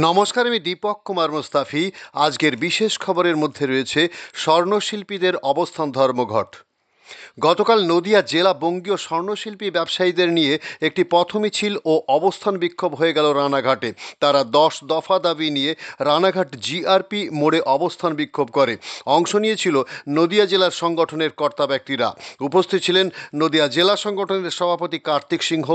নমস্কার, আমি দীপক কুমার মুস্তাফি। আজকের বিশেষ খবরের মধ্যে রয়েছে স্বর্ণশিল্পীদের অবস্থান ধর্মঘট। গতকাল নদিয়া জেলা বঙ্গীয় স্বর্ণশিল্পী ব্যবসায়ীদের নিয়ে একটি পথ মিছিল ও অবস্থান বিক্ষোভ হয়ে গেল রানাঘাটে। তারা 10 দফা দাবি নিয়ে রানাঘাট জিআরপি মোড়ে অবস্থান বিক্ষোভ করে। অংশ নিয়েছিল নদিয়া জেলার সংগঠনের কর্তা ব্যক্তিরা। উপস্থিত ছিলেন নদিয়া জেলা সংগঠনের সভাপতি কার্তিক সিংহ,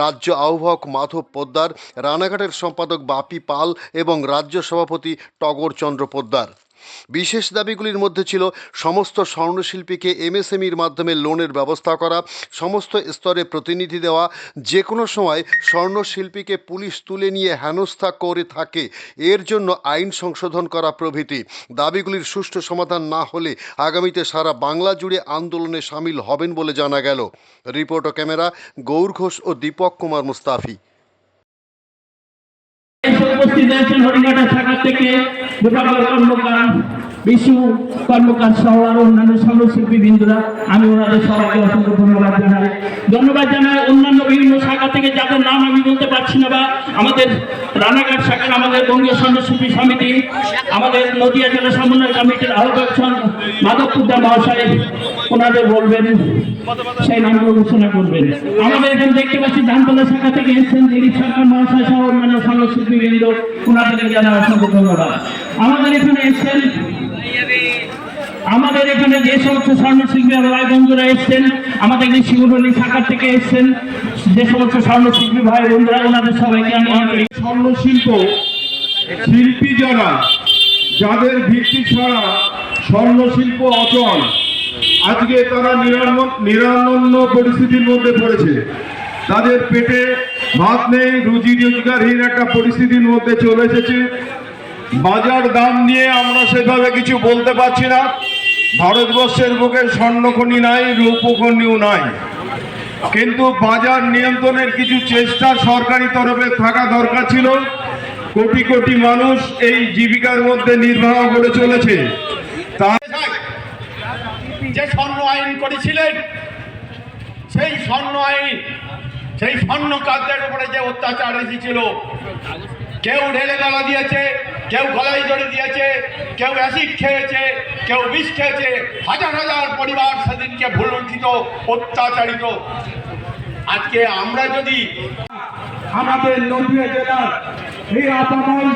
রাজ্য আহ্বায়ক মাধব পোদ্দার, রানাঘাটের সম্পাদক বাপি পাল এবং রাজ্য সভাপতি টগর চন্দ্র পোদ্দার। বিশেষ দাবিগুলির মধ্যে ছিল সমস্ত স্বর্ণশিল্পীকে এমএসএমইর মাধ্যমে লোনের ব্যবস্থা করা, সমস্ত স্তরে প্রতিনিধি দেওয়া, যে কোনো সময় স্বর্ণশিল্পীকে পুলিশ তুলে নিয়ে হেনস্থা করে থাকে এর জন্য আইন সংশোধন করা প্রভৃতি। দাবিগুলির সুষ্ঠু সমাধান না হলে আগামীতে সারা বাংলা জুড়ে আন্দোলনে সামিল হবেন বলে জানা গেল। রিপোর্ট ও ক্যামেরা গৌর ঘোষ ও দীপক কুমার মুস্তাফি। উপস্থিত হয়েছেন হরিঘাটা শাখা থেকে গোপাল কর্মকার, বিশু কর্মকার সহ আরো অন্যান্য স্বর্ণশিল্পী বৃন্দরা। আমি ওনাদের সবাইকে অসংখ্য ধন্যবাদ জানাই। অন্যান্য বিভিন্ন শাখা থেকে যাদের নাম আমি বলতে পারছি না, বা আমাদের রানাঘাট শাখার আমাদের বঙ্গীয় স্বর্ণশিল্পী সমিতি, আমাদের নদিয়া জেলা সমন্বয় কমিটির আহ্বায়ক মাধব পোদ্দার মহাশয় ওনাদের বলবেন, সেই নামগুলো ঘোষণা করবেন। আমাদের এখানে দেখতে পাচ্ছি ধানতলা শাখা থেকে এসেছেন দিলীপ সরকার মহাশয় সহ অন্যান্য স্বর্ণশিল্পী বৃন্দ, ওনাদেরকে জানাই অসংখ্য ধন্যবাদ। আমাদের এখানে এসেছেন, আমাদের এখানে যে সমস্ত স্বর্ণশিল্পী ভাই বন্ধুরা এসছেন, আমাদের এই শিবরলী শাখা থেকে এসছেন যে সমস্ত স্বর্ণশিল্পী ভাই বন্ধুরা, ওনাদের সবাইকে আমি স্বর্ণশিল্প শিল্পী যারা, যাদের ভিত্তি ছাড়া স্বর্ণশিল্প অচল, আজকে তারা নিরানন্ন পরিস্থিতির মধ্যে পড়েছে। তাদের পেটে ভাত নেই, রুজি রোজগারহীন একটা পরিস্থিতির মধ্যে চলে এসেছে। বাজার দাম নিয়ে আমরা সেভাবে কিছু বলতে পারছি না। ভারতবর্ষের বুকে স্বর্ণখনি নাই, রূপখনিও নাই, কিন্তু বাজার নিয়ন্ত্রণের কিছু চেষ্টা সরকারি তরফে থাকা দরকার ছিল। কোটি কোটি মানুষ এই জীবিকার মধ্যে নির্বাহ করে চলেছে। যে স্বর্ণ আইন করেছিলেন, সেই স্বর্ণ আইন, সেই স্বর্ণ কাজদের উপরে যে অত্যাচার এসেছিল, কেউ ঢেলে গলা দিয়েছে, কেউ গলায় দড়ি দিয়েছে, কেউ অ্যাসিড খেয়েছে, কেউ বিষ খেয়েছে। হাজার হাজার পরিবার সেদিনকে ভুলুণ্ঠিত, অত্যাচারিত। আজকে আমরা যদি আমাদের নদিয়া জেলার এই আপামল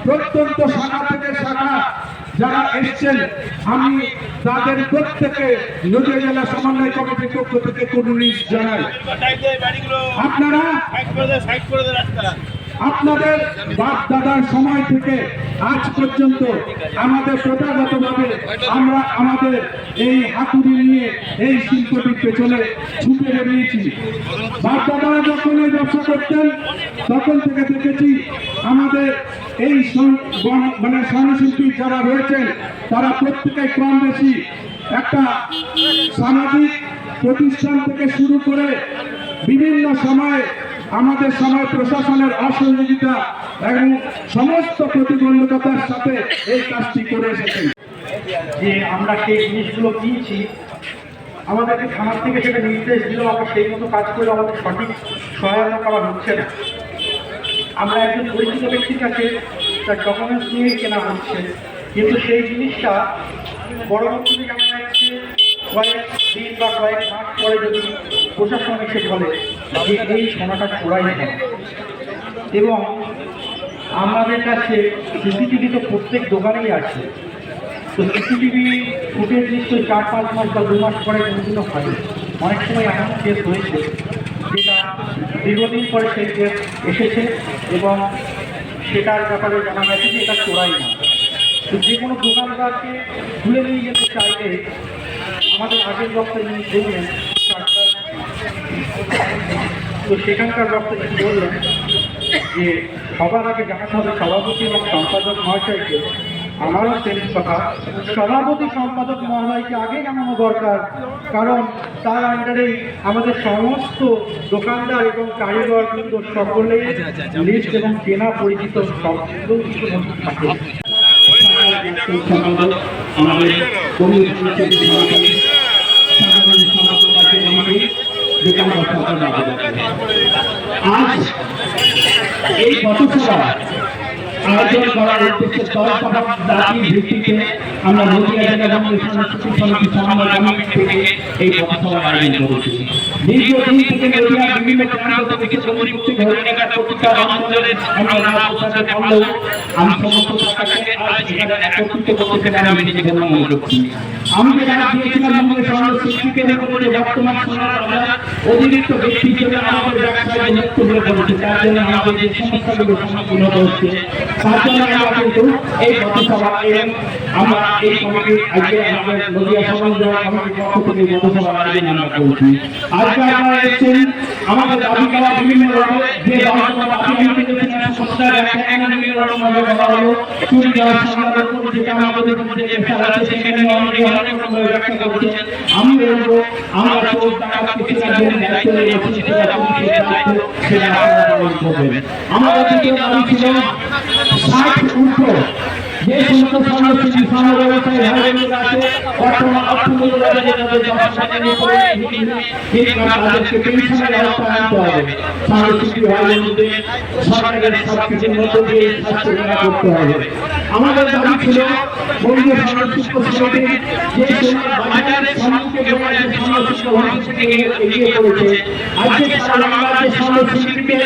প্রত্যন্ত শাখা থেকে শাখা যারা এসছেন, আমি তাদের প্রত্যেকে নদিয়া জেলা সমন্বয় কমিটির পক্ষ থেকে কুর্নিশ জানাই। আপনারা আপনাদের বাপ দাদার সময় থেকে আজ পর্যন্ত আমাদের প্রথাগতভাবে আমরা আমাদের এই হাতুড়ি নিয়ে এই শিল্পটির পেছনে ছুটে বেরিয়েছি। বাপ দাদারা যখন এই ব্যবসা করতেন তখন থেকে দেখেছি আমাদের এই স্বর্ণশিল্পী যারা রয়েছেন তারা প্রত্যেকে কম বেশি একটা সামাজিক প্রতিষ্ঠান থেকে শুরু করে বিভিন্ন সময়ে আমাদের সময় প্রশাসনের অসহযোগিতা এবং সমস্ত প্রতিবন্ধকতার সাথে এই কাজটি করে এসেছেন। যে আমরা সেই জিনিসগুলো কিনছি, আমাদেরকে থানার থেকে সেটা নির্দেশ দিল, আমরা সেই মতো কাজ করে আমাদের সঠিক সহায়তা পাওয়া হচ্ছে না। আমরা একজন পরিচিত ব্যক্তির কাছে তার ডকুমেন্টস নিয়েই কেনা হচ্ছে, কিন্তু সেই জিনিসটা পরবর্তীতে জানা যাচ্ছে কয়েক দিন বা কয়েক মাস পরে যদি প্রশাসন এসে বলে যে এই সোনাটা চোরাই হয়। এবং আমাদের কাছে সিসিটিভি তো প্রত্যেক দোকানেই আছে, তো সিসিটিভি ফুটেজ নিশ্চয়ই 4-5 মাস বা 2 মাস পরে কোনোদিনও হয়। অনেক সময় এমন কেস হয়েছে যেটা দীর্ঘদিন পরে সেই কেস এসেছে এবং সেটার ব্যাপারে জানা গেছে যে এটা চোরাই না। তো যে কোনো দোকানদারকে তুলে নিয়ে যেতে চাইলে আমাদের আগের বক্তায় যিনি বললেন, তো সেখানকার বক্তা যিনি বললেন যে সবার আগে জানাতে হবে সভাপতি এবং সম্পাদক মহাশয়কে। আমারও সেই কথা, সভাপতি সম্পাদক মহাশয়কে আগে জানানো দরকার, কারণ তার আন্ডারেই আমাদের সমস্ত দোকানদার এবং কারিগর কিন্তু সকলেই লিস্ট এবং কেনা পরিচিত সব থাকে। আজ এই পথসভা আয়োজন করার উদ্দেশ্যে 10 দফা দাবির ভিত্তিতে আমরা নদিয়া জেলা বঙ্গীয় সংস্কৃতি সমিতি সমন্বয় কমিটি থেকে এই পথসভার আয়োজন করেছি। দীর্ঘদিন থেকে নদিয়ার বিভিন্ন প্রান্ত থেকে সমরিপুষ্টি ধর্মীকার প্রতিটা অঞ্চলের আমরা রাজপ্রসাদের পারলেও আমি সমস্ত শাখাকে আজ এখানে একত্রিত করতে পেরে আমি নিজেকে ধন্য মনে করছি। আমি যে ডাক দিয়েছিলাম বঙ্গীয় সংস্কৃতিকে নিয়ে বর্তমান সময়ে আমরা অতিরিক্ত ব্যক্তি হিসেবে আমাদের ব্যবসায় যুক্ত হয়ে পড়েছে, তার জন্য আমাদের যে সমস্যাগুলো সম্মুখীন হতে হচ্ছে তার জন্য আমরা কিন্তু এই পথসভা এবং আমরা এই কমিটি আজকে আমাদের নদিয়া সমন্বয় কমিটির পক্ষ থেকে পথসভার আয়োজন আমরা করছি। আজকে আপনারা এসেছেন আমাদের দাবি করা বিভিন্ন রকমের যে দলগত দাবি আমি করেছিলাম সমস্যার ব্যাখ্যা বিভিন্ন রকমভাবে বলা হলো, চুরি দেওয়ার সংগ্রামের উপর যেটা আমাদের মধ্যে যে ফেলা আছে সেখানে অনেকে অনেক রকমের ব্যাখ্যা করছেন। আমি বলবো আমরা চোর ডাকাত কিছু রাজ্যের দায়িত্ব নিয়েছি, সেটা পুলিশের দায়িত্ব, সেটা আপনারা পালন করবেন। আমাদের দ্বিতীয় দাবি ছিল 60 ঊর্ধ্ব যে সমস্ত সংস্কৃতি সমাজ ব্যবসায়ী ভাইবোনেরা আছে বর্তমান অর্থনৈতিক বাজারে যাদের জনসাধারণের উপরে তাদেরকে পেনশনের ব্যবস্থা আনতে হবে। সংস্কৃতি ভাইবোনদের সরকারের সবকিছুর মধ্য দিয়ে স্বাস্থ্য বীমা করতে হবে। আমাদের দাবি ছিল বঙ্গীয় সংস্কৃতি সমিতির যে সময় বাজারের সম্মুখে গোড়ায় যে সংস্কৃতি ভবিষ্যৎ থেকে এগিয়ে পড়েছে, আজকে সারা বাংলার যে সংস্কৃতিকে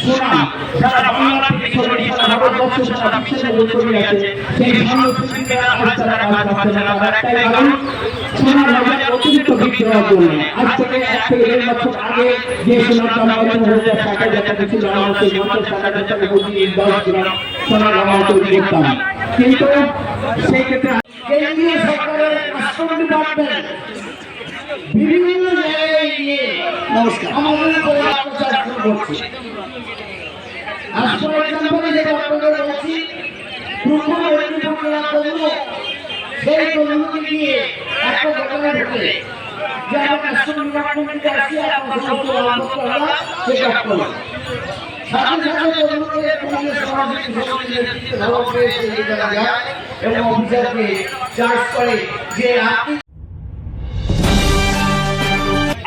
শোনান সারা বাংলা থেকে ছড়িয়ে সারা ভারতবর্ষ সারা বিশ্বের মধ্যে ছড়িয়ে আছে, সেই সংস্কৃতিকে আজ তারা কাজ পাচ্ছে না। তার একটাই কারণ সোনার বাজার অতিরিক্ত বিক্রি হওয়ার জন্য। আজ থেকে 1 থেকে 1.5 বছর আগে যে সোনার দাম 50,000 টাকা যেটা ছিল আমরা সেই 50,000 টাকা বলিয়ে 10 গ্রাম সোনার দাম তৈরি করতাম, কিন্তু সেই ক্ষেত্রে কেন্দ্রীয় সরকারের কাস্টম ডিপার্টমেন্ট বিভিন্ন জায়গায় গিয়ে আমাদের উপর অত্যাচার করছে। আজ ফর এক্সাম্পল যেটা আপনাদের বলছি, পূর্ব মেদিনীপুর পৌর সেই তরুণকে গিয়ে একটা দোকানে ঢুকে যে আমরা কাস্টম ডিপার্টমেন্টে আসি আপনার সমস্ত আমরা চেক আপ করি। সাথে সাথে তরুণকে পুলিশের সমাজের ধরা করে সেই জায়গায় যায় এবং অফিসারকে চার্জ করে যে আপনি।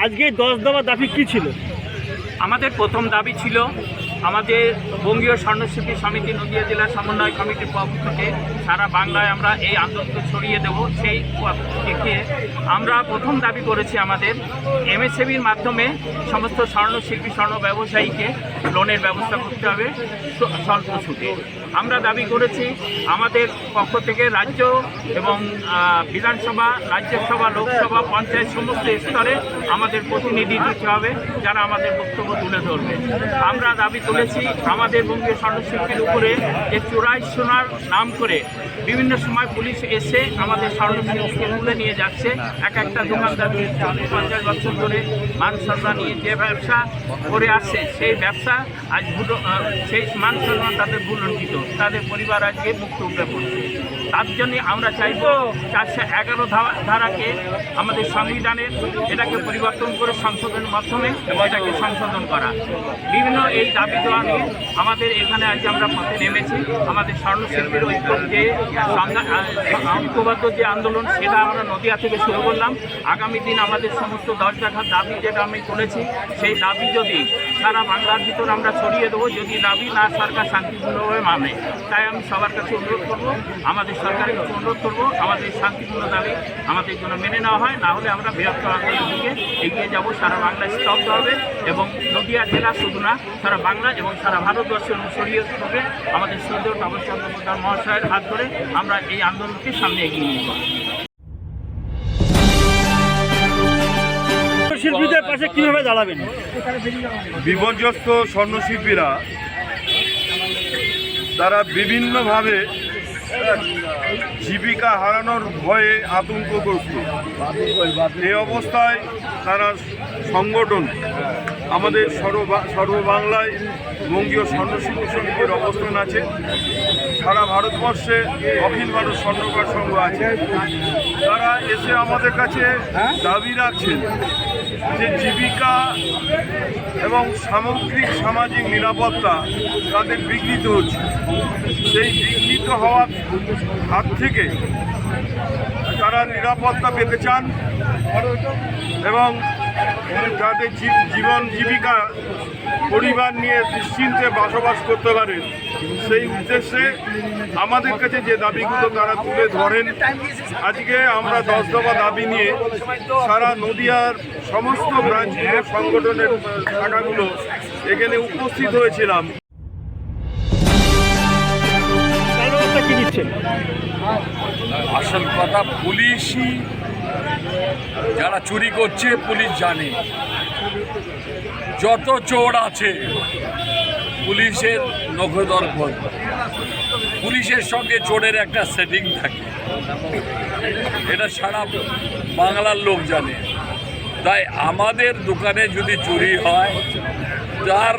আজকে 10 দফা দাবি কি ছিল? আমাদের প্রথম দাবি ছিল আমাদের বঙ্গীয় স্বর্ণশিল্পী সমিতি নদিয়া জেলা সমন্বয় কমিটির পক্ষ থেকে সারা বাংলায় আমরা এই আন্দোলনকে ছড়িয়ে দেব। সেই থেকে আমরা প্রথম দাবি করেছি আমাদের এমএসএমইর মাধ্যমে সমস্ত স্বর্ণশিল্পী স্বর্ণ ব্যবসায়ীকে লোনের ব্যবস্থা করতে হবে স্বল্প সুদে। আমরা দাবি করেছি আমাদের পক্ষ থেকে রাজ্য এবং বিধানসভা, রাজ্যসভা, লোকসভা, পঞ্চায়েত সমস্ত স্তরে আমাদের প্রতিনিধি দিতে হবে যারা আমাদের বক্তব্য তুলে ধরবে। আমরা দাবি তুলেছি আমাদের বঙ্গীয় স্বর্ণশিল্পীর উপরে যে চোরাই সোনার নাম করে বিভিন্ন সময় পুলিশ এসে আমাদের স্বর্ণশিল্পীকে তুলে নিয়ে যাচ্ছে। একটা দোকানদার 40-50 বছর ধরে মান সম্মান নিয়ে যে ব্যবসা করে আসছে সেই ব্যবসা আজ সেই মান সম্মান তাদের ভুলণ্ঠিত, তাদের পরিবার আজকে মুক্ত উঠে পড়ছে। তার জন্য আমরা চাইব 411 ধারাকে আমাদের সংবিধানের এটাকে পরিবর্তন করে সংশোধনের মাধ্যমে এটাকে সংশোধন করা। বিভিন্ন এই দাবি দেওয়া নিয়ে আমাদের এখানে আজ আমরা পথে নেমেছি। আমাদের স্বর্ণশিল্পীর ঐক্যর যে ঐক্যবদ্ধ যে আন্দোলন সেটা আমরা নদিয়া থেকে শুরু করলাম। আগামী দিন আমাদের সমস্ত 10 দফার দাবি যেটা আমি তুলেছি সেই দাবি যদি সারা বাংলার ভিতর আমরা ছড়িয়ে দেবো, যদি দাবি না সরকার শান্তিপূর্ণভাবে মানে। তাই আমি সবার কাছে অনুরোধ করবো, আমাদের সরকারের কাছে অনুরোধ করবো আমাদের শান্তিপূর্ণ দাবি আমাদের জন্য মেনে নেওয়া হয়, না হলে আমরা বৃহত্তর আন্দোলনের দিকে এগিয়ে যাব। সারা বাংলায় স্তব্ধ হবে এবং নদিয়া জেলা শুধু না সারা বাংলা এবং সারা ভারতবর্ষের ছড়িয়ে পড়বে। আমাদের শ্রদ্ধেয় তাপসচন্দ্র প্রধান মহাশয়ের হাত ধরে আমরা এই আন্দোলনকে সামনে এগিয়ে নিয়ে যাব। শিল্পীদের পাশে কিভাবে দাঁড়াবেন? বিপর্যস্ত স্বর্ণশিল্পীরা তারা বিভিন্নভাবে জীবিকা হারানোর ভয়ে আতঙ্কগ্রস্ত। এই অবস্থায় তারা সংগঠন আমাদের সর্ববাংলায় বঙ্গীয় স্বর্ণশিল্পী সমিতির অবস্থান আছে। সারা ভারতবর্ষে অখিল ভারত স্বর্ণকার সংঘ আছে। তারা এসে আমাদের কাছে দাবি রাখছেন যে জীবিকা এবং সামগ্রিক সামাজিক নিরাপত্তা তাদের বিঘ্নিত হচ্ছে। সেই বিঘ্নিত হওয়ার হাত থেকে তারা নিরাপত্তা পেতে চান এবং যাতে জীবন জীবিকা পরিবার নিয়ে নিশ্চিন্তে বসবাস করতে পারে, সেই উদ্দেশ্যে আমাদের কাছে যে দাবিগুলো তারা তুলে ধরেন, আজকে আমরা 10 দফা দাবি নিয়ে সারা নদিয়ার সমস্ত ব্রাঞ্চগুলো সংগঠনের শাখাগুলো এখানে উপস্থিত হয়েছিলাম। আসল কথা, পুলিশই যারা চুরি করছে পুলিশ জানে, যত চোর আছে পুলিশের নখদর্পণ, পুলিশের সঙ্গে চোরের একটা সেটিং থাকে, এটা সারা বাংলার লোক জানে। তাই আমাদের দোকানে যদি চুরি হয়, তার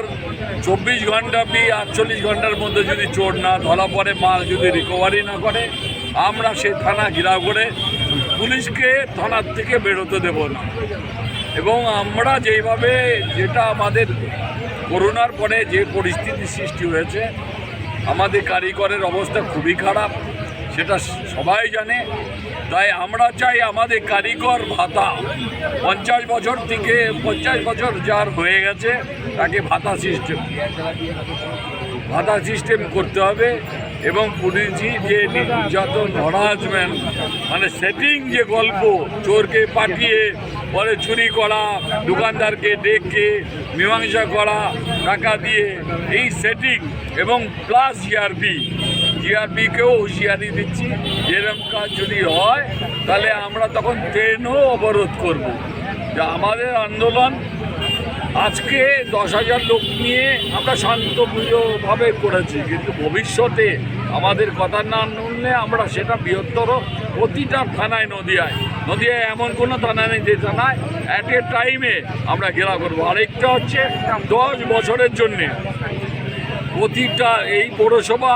24 ঘন্টা কি 48 ঘন্টার মধ্যে যদি চোর না ধরা পড়ে, মাল যদি রিকভারি না করে, আমরা সেই থানা ঘেরাও করে পুলিশকে থানার থেকে বেরোতে দেব না। এবং আমরা যেভাবে, যেটা আমাদের করোনার পরে যে পরিস্থিতি সৃষ্টি হয়েছে, আমাদের কারিগরের অবস্থা খুবই খারাপ, সেটা সবাই জানে। তাই আমরা চাই আমাদের কারিগর ভাতা 50 বছর থেকে 50 বছর যার হয়ে গেছে তাকে ভাতা সিস্টেম করতে হবে। এবং পুলিশই যে নির্যাতন, হরাসমেন্ট, মানে সেটিং যে গল্প, চোরকে পাঠিয়ে পরে চুরি করা, দোকানদারকে ডেকে মীমাংসা করা টাকা দিয়ে, এই সেটিং এবং প্লাস জিআরপিকেও হুঁশিয়ারি দিচ্ছি, এরকম কাজ যদি হয় তাহলে আমরা তখন ট্রেনও অবরোধ করব। যা আমাদের আন্দোলন আজকে 10,000 লোক নিয়ে আমরা শান্তভাবে করেছি, কিন্তু ভবিষ্যতে আমাদের কথা না শুনলে আমরা সেটা বৃহত্তর প্রতিটা থানায়, নদিয়ায় এমন কোনো থানা নেই যে থানায় অ্যাট এ টাইমে আমরা ঘেরাও করবো। আরেকটা হচ্ছে 10 বছরের জন্যে প্রতিটা এই পৌরসভা,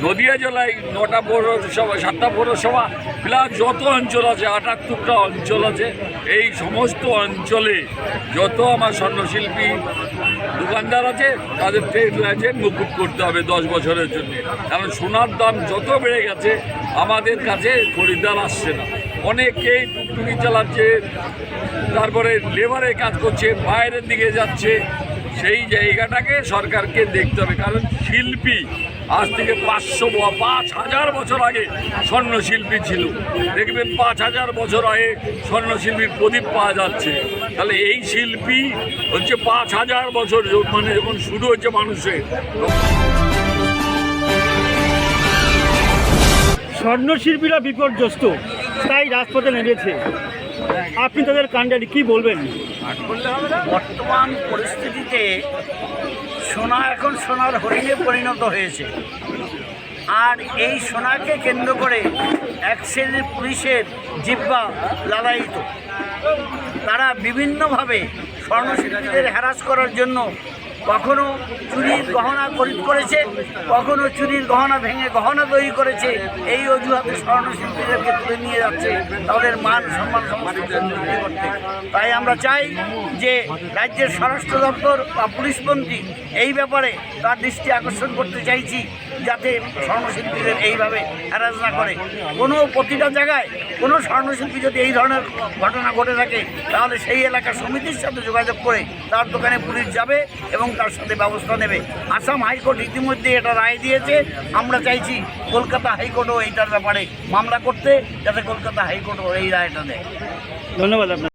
নদিয়া জেলায় 9টা পৌরসভা, 7টা পৌরসভা প্লাস যত অঞ্চল আছে, 78টা অঞ্চল আছে, এই সমস্ত অঞ্চলে যত আমার স্বর্ণশিল্পী দোকানদার আছে তাদের ট্রেড লাইসেন্স মকুব করতে হবে 10 বছরের জন্য। কারণ সোনার দাম যত বেড়ে গেছে, আমাদের কাছে খরিদ্দার আসছে না, অনেকেই টুকটুকি চালাচ্ছে, তারপরে লেবারের কাজ করছে, বাইরের দিকে যাচ্ছে। সেই জায়গাটাকে সরকারকে দেখতে হবে, কারণ শিল্পী আজ থেকে 5,000 বছর আগে স্বর্ণশিল্পী ছিল। দেখবেন 5,000 বছর আগে স্বর্ণশিল্পীর প্রদীপ পাওয়া যাচ্ছে। তাহলে এই শিল্পী হচ্ছে 5,000 বছর, মানে যখন শুরু হচ্ছে মানুষের। স্বর্ণশিল্পীরা বিপর্যস্ত, তাই রাজপথে নেমেছে। আপনি তাদের কাণ্ডারি কি বলবেন? বর্তমান পরিস্থিতিতে সোনা এখন সোনার হরিণে পরিণত হয়েছে, আর এই সোনাকে কেন্দ্র করে এক শ্রেণীর পুলিশের জিহ্বা লালায়িত। তারা বিভিন্নভাবে স্বর্ণশিল্পীদের হ্যারাস করার জন্য কখনো চুরির গহনা খরিদ করেছে, কখনো চুরির গহনা ভেঙে গহনা তৈরি করেছে। এই অজুহাতে স্বর্ণশিল্পীদেরকে তুলে নিয়ে যাচ্ছে তাদের মান সম্মান সমস্ত বৃদ্ধি করতে। তাই আমরা চাই যে রাজ্যের স্বরাষ্ট্র দপ্তর বা পুলিশমন্ত্রী এই ব্যাপারে তার দৃষ্টি আকর্ষণ করতে চাইছি, যাতে স্বর্ণশিল্পীদের এইভাবে হ্যারাস না করে। প্রতিটা জায়গায় কোনো স্বর্ণশিল্পী যদি এই ধরনের ঘটনা ঘটে থাকে, তাহলে সেই এলাকার সমিতির সাথে যোগাযোগ করে তার দোকানে পুলিশ যাবে এবং তার সাথে ব্যবস্থা নেবে। আসাম হাইকোর্ট ইতিমধ্যে এটা রায় দিয়েছে। আমরা চাইছি কলকাতা হাইকোর্টও এইটার ব্যাপারে মামলা করতে, যাতে কলকাতা হাইকোর্টও এই রায়টা দেয়। ধন্যবাদ আপনার।